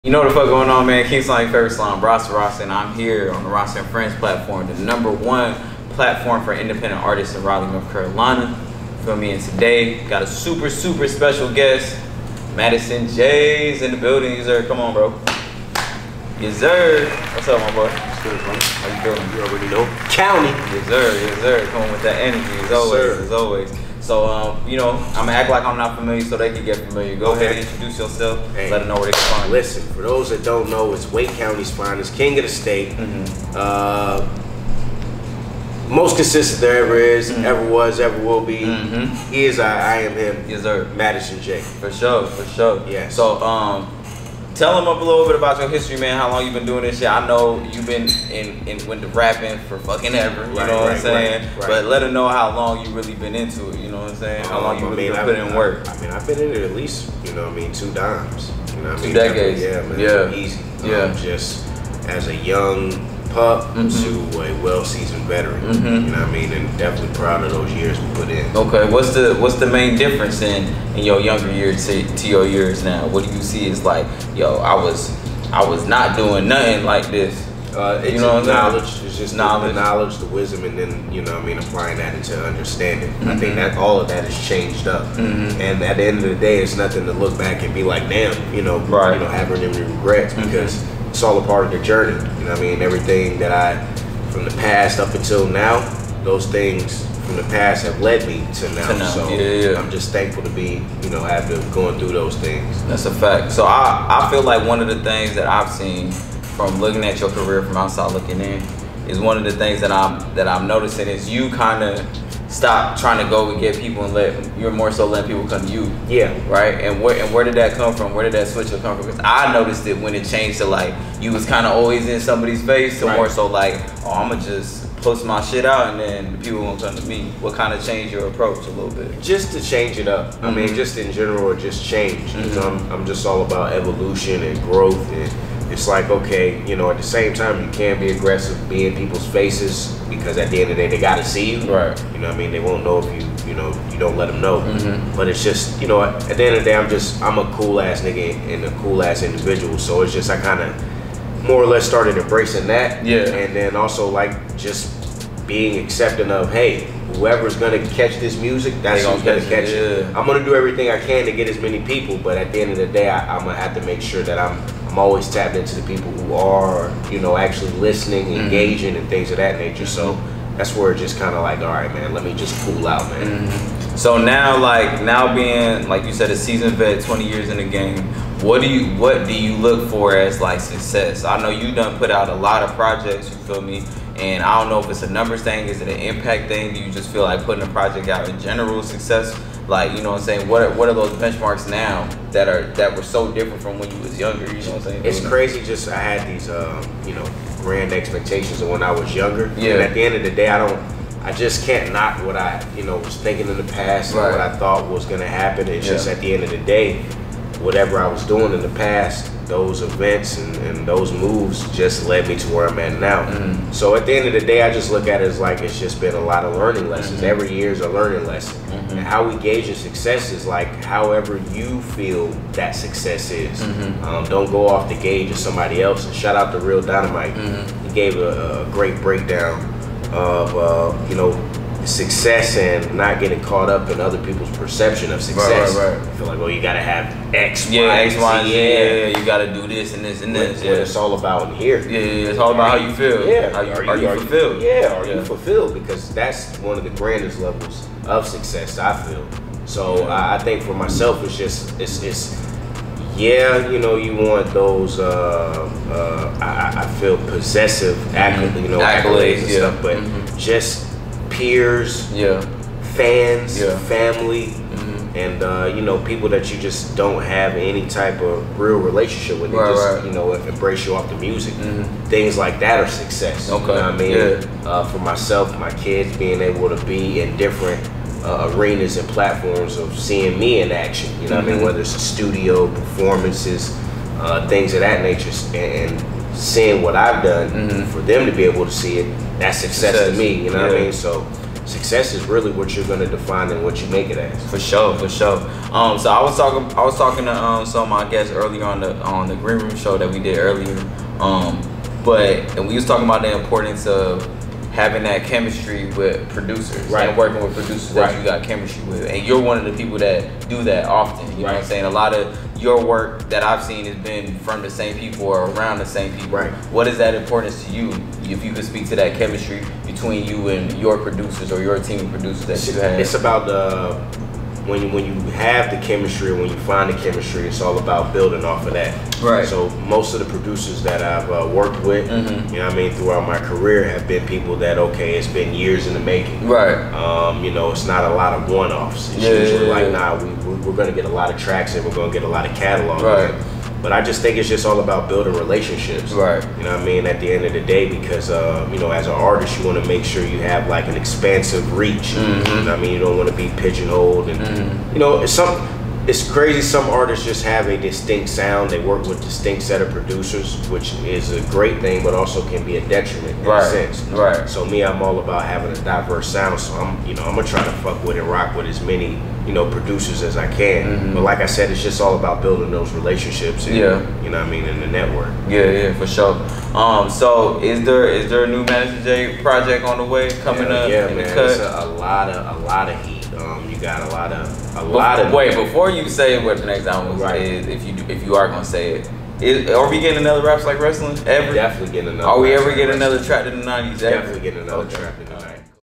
You know what the fuck going on, man? King Slime, favorite slime, Ross, and I'm here on the Ross and Friends platform, the #1 platform for independent artists in Raleigh, North Carolina. Feel me? And today, got a super special guest, Madison J's in the building. Yes, sir. Come on, bro. Yes, sir. What's up, my boy? What's good, bro? How you feeling? You already know. County. Yes, sir. Yes, sir. Come on with that energy, as always. Sir. As always. So, you know, I'm gonna act like I'm not familiar so they can get familiar. Go ahead and introduce yourself. Hey, let them know where they can find you. Listen, for those that don't know, it's Wake County's finest, king of the state. Most consistent there ever is, ever was, ever will be. He is I am him. Yes, sir. Madison J. For sure, for sure. Yeah. So, tell them up a little bit about your history, man. How long you been doing this shit? I know you've been went to rapping for fucking ever. You know what I'm saying? Right. But let them know how long you really been into it. You know what I'm saying? How long you really been putting in work? I mean, I've been in it at least, 2 dimes. You know what I mean? 2 decades. Yeah, man. Yeah. Too easy. Yeah. Just as a young pup to a well-seasoned veteran. You know what I mean? And definitely proud of those years we put in. Okay, what's the main difference in your younger years to your years now? What do you see as like, yo, I was not doing nothing like this. It's you know what I'm knowledge. It's just knowledge. the knowledge, the wisdom, and then applying that into understanding. I think that all of that has changed up. And at the end of the day, it's nothing to look back and be like, damn, having any regrets, because it's all a part of the journey. You know what I mean? Everything that from the past up until now, those things from the past have led me to now. So I'm just thankful to be, after going through those things. That's a fact. So I feel like one of the things that I've seen from looking at your career from outside looking in is one of the things that I'm noticing is you kind of stop trying to go and get people and you're more so letting people come to you. Yeah. Right? And where did that come from? Where did that switch come from? Because I noticed it when it changed to like you was kind of always in somebody's face to more so like, oh, I'm gonna just post my shit out and then people won't come to me. What kind of changed your approach a little bit? Just to change it up. I mean, just in general, or just change. I'm just all about evolution and growth, and it's like, okay, at the same time, you can't be aggressive, be in people's faces, because at the end of the day, they gotta see you. Right. You know what I mean? They won't know if you don't let them know. But it's just, at the end of the day, I'm a cool ass nigga and a cool ass individual. So it's just, I kind of more or less started embracing that. Yeah. And then also like just being accepting of, hey, whoever's gonna catch this music, that's who's gonna catch it. I'm gonna do everything I can to get as many people, but at the end of the day, I'm gonna have to make sure that I'm always tapped into the people who are, actually listening, engaging, and things of that nature. So that's where it just kind of like, all right, man, let me just cool out, man. So now being, like you said, a seasoned vet, 20 years in the game, what do you look for as like success? I know you done put out a lot of projects, you feel me? And I don't know if it's a numbers thing, is it an impact thing? Do you just feel like putting a project out in general success? Like, you know what I'm saying? What are those benchmarks now that were so different from when you was younger? You know what I'm saying? It's crazy. Just I had these grand expectations of when I was younger. Yeah. And at the end of the day, I just can't knock what I was thinking in the past and what I thought was gonna happen. It's just at the end of the day, whatever I was doing in the past, those events and those moves just led me to where I'm at now. So at the end of the day, I just look at it as like it's just been a lot of learning lessons. Every year is a learning lesson. And how we gauge a success is like however you feel that success is. Don't go off the gauge of somebody else. And shout out to Real Dynamite. He gave a great breakdown of success and not getting caught up in other people's perception of success. Right. I feel like, well, you gotta have X, Y, X, Y, Z. yeah, you gotta do this and this and this. What it's all about in here. Yeah, it's all about how you feel. Yeah, are you fulfilled? Are you fulfilled? Because that's one of the grandest levels of success, I feel. So I think for myself, it's just you want those I feel possessive accolades and stuff, but just peers, fans, family, and people that you just don't have any type of real relationship with. They just embrace you off the music. Things like that are success. Okay. You know what I mean? For myself, my kids being able to be in different arenas and platforms of seeing me in action. You know what I mean? Whether it's a studio, performances, things of that nature, and seeing what I've done for them to be able to see it, that's success to me. You know what I mean? So success is really what you're gonna define and what you make it as. For sure. So I was talking to some of my guests earlier on the Green Room show that we did earlier. And we was talking about the importance of having that chemistry with producers, right, and working with producers that you got chemistry with. And you're one of the people that do that often. You know what I'm saying? A lot of your work that I've seen has been from the same people or around the same people. Right. What is that importance to you? If you could speak to that chemistry between you and your producers or your team of producers that you have. It's about when you have the chemistry, when you find the chemistry, it's all about building off of that. Right. So most of the producers that I've worked with, you know what I mean, throughout my career have been people that, okay, it's been years in the making. Right. You know, it's not a lot of one-offs. It's usually like, nah, we're going to get a lot of tracks and we're going to get a lot of catalog. Right. But I just think it's just all about building relationships. Right. You know what I mean? At the end of the day, because, you know, as an artist, you want to make sure you have like an expansive reach. You know what I mean? You don't want to be pigeonholed. And, you know, it's crazy. Some artists just have a distinct sound. They work with a distinct set of producers, which is a great thing, but also can be a detriment in a sense. Right. So me, I'm all about having a diverse sound. So I'm gonna try to fuck with and rock with as many, you know, producers as I can. But like I said, it's just all about building those relationships. And, you know what I mean, in the network. Yeah, for sure. So is there a new Manager Jay project on the way coming up? Yeah, in man. the cut? It's a lot of heat. You got a lot of. Wait, before you say what the next album is, if you are gonna say it, are we getting another Raps Like Wrestling ever? Definitely getting another. Are we ever getting another Trapped in the 90s ever? Definitely getting another Trapped in the